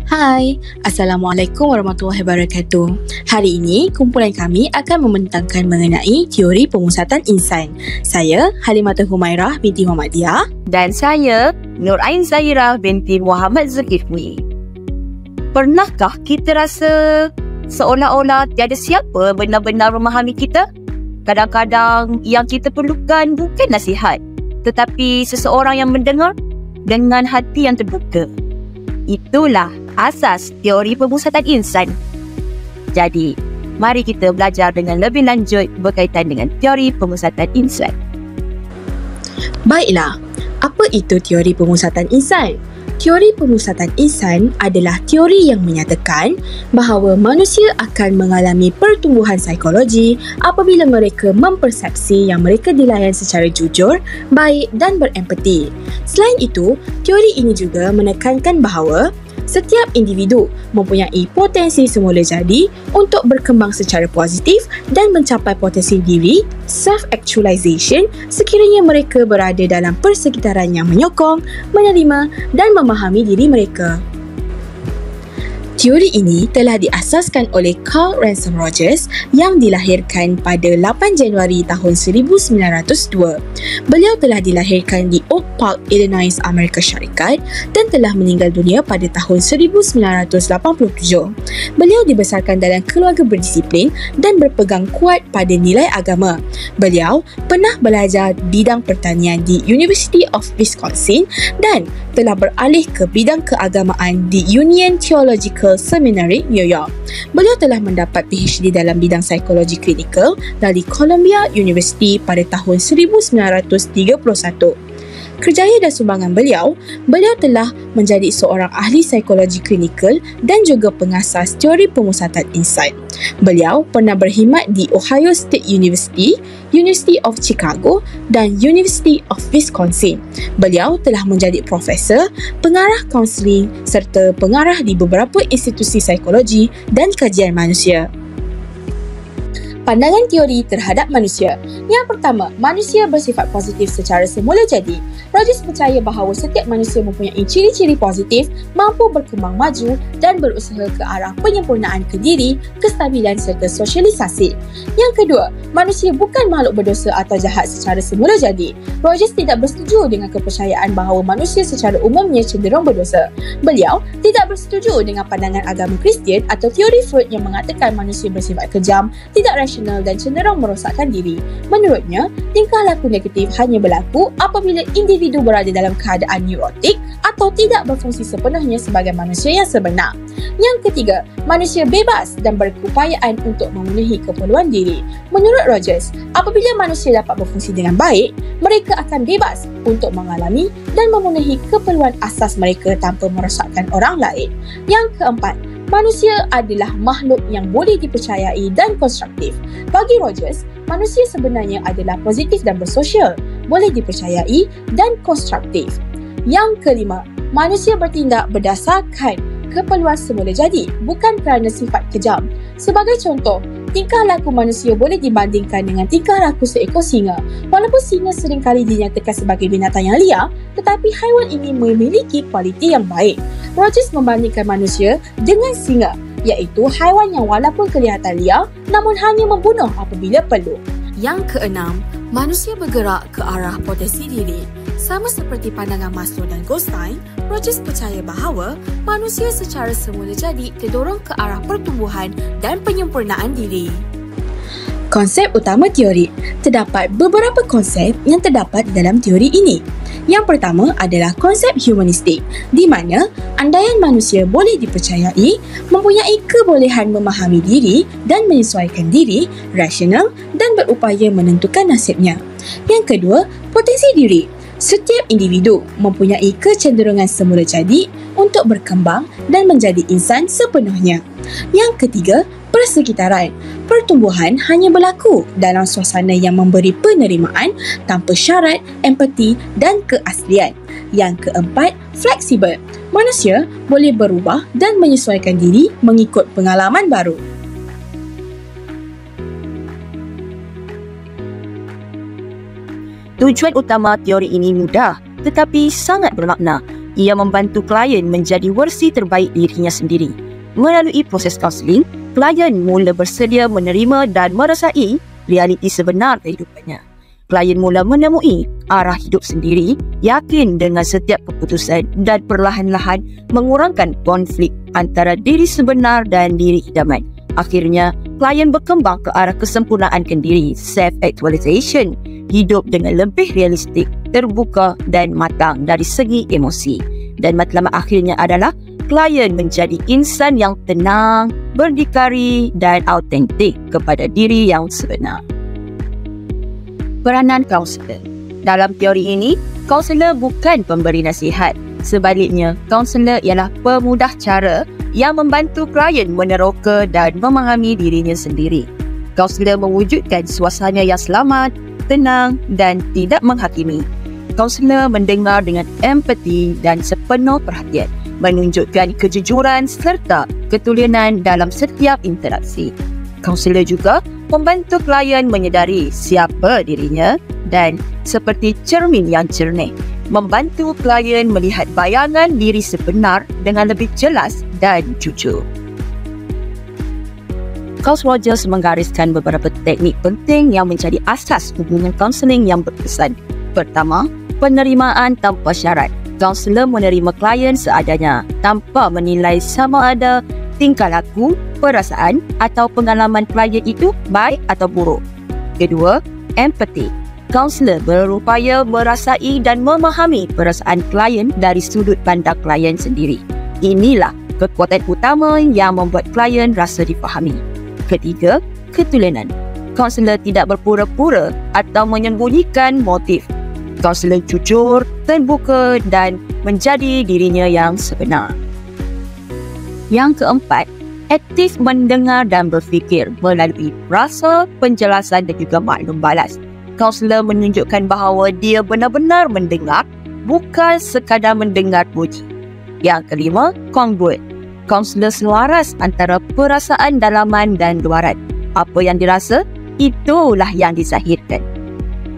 Hai, Assalamualaikum warahmatullahi wabarakatuh. Hari ini, kumpulan kami akan membentangkan mengenai teori pemusatan insan. Saya, Halimatul Humairah binti Muhammadiyah. Dan saya, Nur Ain Zahirah binti Muhammad Zulkifli. Pernahkah kita rasa seolah-olah tiada siapa benar-benar memahami kita? Kadang-kadang yang kita perlukan bukan nasihat, tetapi seseorang yang mendengar dengan hati yang terbuka. Itulah asas teori pemusatan insan. Jadi, mari kita belajar dengan lebih lanjut berkaitan dengan teori pemusatan insan. Baiklah, apa itu teori pemusatan insan? Teori pemusatan insan adalah teori yang menyatakan bahawa manusia akan mengalami pertumbuhan psikologi apabila mereka mempersepsi yang mereka dilayan secara jujur, baik dan berempati. Selain itu, teori ini juga menekankan bahawa setiap individu mempunyai potensi semula jadi untuk berkembang secara positif dan mencapai potensi diri, self-actualization, sekiranya mereka berada dalam persekitaran yang menyokong, menerima dan memahami diri mereka. Teori ini telah diasaskan oleh Carl Ransom Rogers yang dilahirkan pada 8 Januari tahun 1902. Beliau telah dilahirkan di Oak Park, Illinois, Amerika Syarikat dan telah meninggal dunia pada tahun 1987. Beliau dibesarkan dalam keluarga berdisiplin dan berpegang kuat pada nilai agama. Beliau pernah belajar bidang pertanian di University of Wisconsin dan telah beralih ke bidang keagamaan di Union Theological Seminary, New York. Beliau telah mendapat PhD dalam bidang psikologi klinikal dari Columbia University pada tahun 1931. Kerjaya dan sumbangan beliau telah menjadi seorang ahli psikologi klinikal dan juga pengasas teori pemusatan insan. Beliau pernah berkhidmat di Ohio State University, University of Chicago dan University of Wisconsin. Beliau telah menjadi profesor, pengarah kaunseling serta pengarah di beberapa institusi psikologi dan kajian manusia. Pandangan teori terhadap manusia. Yang pertama, manusia bersifat positif secara semula jadi. Rogers percaya bahawa setiap manusia mempunyai ciri-ciri positif, mampu berkembang maju dan berusaha ke arah penyempurnaan ke diri, kestabilan serta sosialisasi. Yang kedua, manusia bukan makhluk berdosa atau jahat secara semula jadi. Rogers tidak bersetuju dengan kepercayaan bahawa manusia secara umumnya cenderung berdosa. Beliau tidak bersetuju dengan pandangan agama Kristian atau teori Freud yang mengatakan manusia bersifat kejam, tidak rasional dan cenderung merosakkan diri. Menurutnya, tingkah laku negatif hanya berlaku apabila individu berada dalam keadaan neurotik atau tidak berfungsi sepenuhnya sebagai manusia yang sebenar. Yang ketiga, manusia bebas dan berkeupayaan untuk memenuhi keperluan diri. Menurut Rogers, apabila manusia dapat berfungsi dengan baik, mereka akan bebas untuk mengalami dan memenuhi keperluan asas mereka tanpa merosakkan orang lain. Yang keempat, manusia adalah makhluk yang boleh dipercayai dan konstruktif. Bagi Rogers, manusia sebenarnya adalah positif dan bersosial, boleh dipercayai dan konstruktif. Yang kelima, manusia bertindak berdasarkan keperluan semula jadi, bukan kerana sifat kejam. Sebagai contoh, tingkah laku manusia boleh dibandingkan dengan tingkah laku seekor singa. Walaupun singa seringkali dinyatakan sebagai binatang yang liar, tetapi haiwan ini memiliki kualiti yang baik. Rogers membandingkan manusia dengan singa, iaitu haiwan yang walaupun kelihatan liar, namun hanya membunuh apabila perlu. Yang keenam, manusia bergerak ke arah potensi diri. Sama seperti pandangan Maslow dan Goldstein, Rogers percaya bahawa manusia secara semula jadi terdorong ke arah pertumbuhan dan penyempurnaan diri. Konsep utama teori. Terdapat beberapa konsep yang terdapat dalam teori ini. Yang pertama adalah konsep humanistik, di mana andaian manusia boleh dipercayai, mempunyai kebolehan memahami diri dan menyesuaikan diri, rasional dan berupaya menentukan nasibnya. Yang kedua, potensi diri. Setiap individu mempunyai kecenderungan semula jadi untuk berkembang dan menjadi insan sepenuhnya. Yang ketiga, persekitaran. Pertumbuhan hanya berlaku dalam suasana yang memberi penerimaan tanpa syarat, empati dan keaslian. Yang keempat, fleksibel. Manusia boleh berubah dan menyesuaikan diri mengikut pengalaman baru. Tujuan utama teori ini mudah tetapi sangat bermakna, ia membantu klien menjadi versi terbaik dirinya sendiri. Melalui proses kaunseling, klien mula bersedia menerima dan merasai realiti sebenar kehidupannya. Klien mula menemui arah hidup sendiri, yakin dengan setiap keputusan dan perlahan-lahan mengurangkan konflik antara diri sebenar dan diri idaman. Akhirnya, klien berkembang ke arah kesempurnaan diri, self-actualization, hidup dengan lebih realistik, terbuka dan matang dari segi emosi. Dan matlamat akhirnya adalah klien menjadi insan yang tenang, berdikari dan autentik kepada diri yang sebenar. Peranan kaunselor. Dalam teori ini, kaunselor bukan pemberi nasihat. Sebaliknya, kaunselor ialah pemudah cara yang membantu klien meneroka dan memahami dirinya sendiri. Kaunselor mewujudkan suasana yang selamat, tenang dan tidak menghakimi. Kaunselor mendengar dengan empati dan sepenuh perhatian, menunjukkan kejujuran serta ketulinan dalam setiap interaksi. Kaunselor juga membantu klien menyedari siapa dirinya dan seperti cermin yang jernih, membantu klien melihat bayangan diri sebenar dengan lebih jelas dan jujur. Carl Rogers menggariskan beberapa teknik penting yang menjadi asas hubungan kaunseling yang berkesan. Pertama, penerimaan tanpa syarat. Kaunselor menerima klien seadanya tanpa menilai sama ada tingkah laku, perasaan atau pengalaman klien itu baik atau buruk. Kedua, empati. Kaunselor berupaya merasai dan memahami perasaan klien dari sudut pandang klien sendiri. Inilah kekuatan utama yang membuat klien rasa difahami. Ketiga, ketulinan. Kaunselor tidak berpura-pura atau menyembunyikan motif. Kaunselor jujur, terbuka dan menjadi dirinya yang sebenar. Yang keempat, aktif mendengar dan berfikir melalui rasa, penjelasan dan juga maklum balas. Kaunselor menunjukkan bahawa dia benar-benar mendengar, bukan sekadar mendengar puji. Yang kelima, congruent. Kaunselor selaras antara perasaan dalaman dan luaran. Apa yang dirasa, itulah yang disahirkan.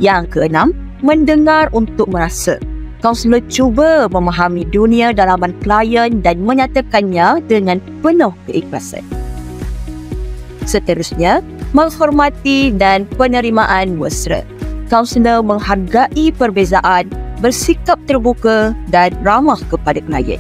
Yang keenam, mendengar untuk merasa. Kaunselor cuba memahami dunia dalaman klien dan menyatakannya dengan penuh keikhlasan. Seterusnya, menghormati dan penerimaan mesra. Kaunselor menghargai perbezaan, bersikap terbuka dan ramah kepada klien.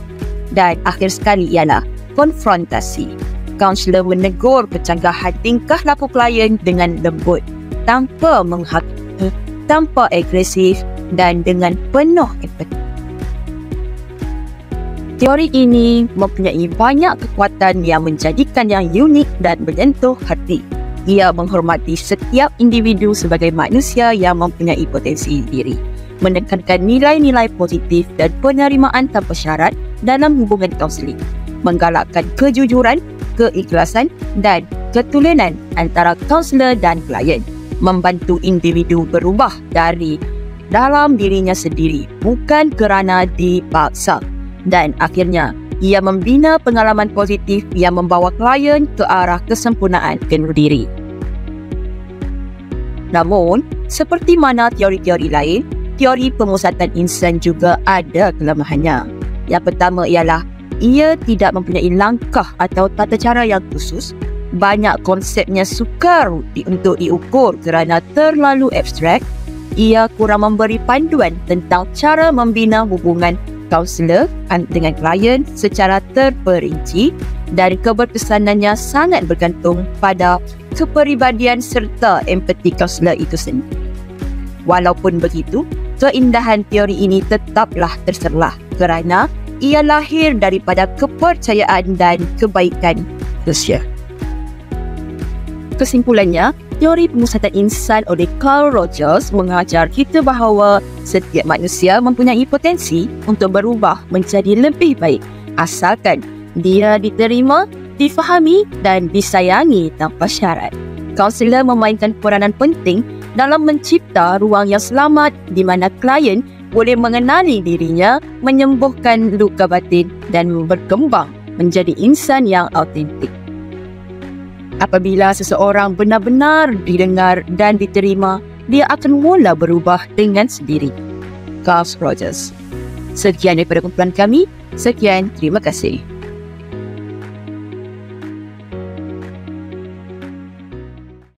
Dan akhir sekali ialah konfrontasi. Kaunselor menegur kecanggahan tingkah laku klien dengan lembut, tanpa menghakimi, tanpa agresif dan dengan penuh empati. Teori ini mempunyai banyak kekuatan yang menjadikannya unik dan menyentuh hati. Ia menghormati setiap individu sebagai manusia yang mempunyai potensi diri, menekankan nilai-nilai positif dan penerimaan tanpa syarat dalam hubungan kaunseling, menggalakkan kejujuran, keikhlasan dan ketulinan antara kaunselor dan klien, membantu individu berubah dari dalam dirinya sendiri, bukan kerana dipaksa. Dan akhirnya, ia membina pengalaman positif yang membawa klien ke arah kesempurnaan diri. Namun, seperti mana teori-teori lain, teori pemusatan insan juga ada kelemahannya. Yang pertama ialah, ia tidak mempunyai langkah atau tata cara yang khusus. Banyak konsepnya sukar untuk diukur kerana terlalu abstrak. Ia kurang memberi panduan tentang cara membina hubungan kaunselor dengan klien secara terperinci dan keberkesanannya sangat bergantung pada kepribadian serta empati kaunselor itu sendiri. Walaupun begitu, keindahan teori ini tetaplah terserlah kerana ia lahir daripada kepercayaan dan kebaikan manusia. Kesimpulannya, teori pemusatan insan oleh Carl Rogers mengajar kita bahawa setiap manusia mempunyai potensi untuk berubah menjadi lebih baik asalkan dia diterima, difahami dan disayangi tanpa syarat. Kaunselor memainkan peranan penting dalam mencipta ruang yang selamat di mana klien boleh mengenali dirinya, menyembuhkan luka batin dan berkembang menjadi insan yang autentik. Apabila seseorang benar-benar didengar dan diterima, dia akan mula berubah dengan sendiri. Carl Rogers. Sekian daripada kumpulan kami. Sekian, terima kasih.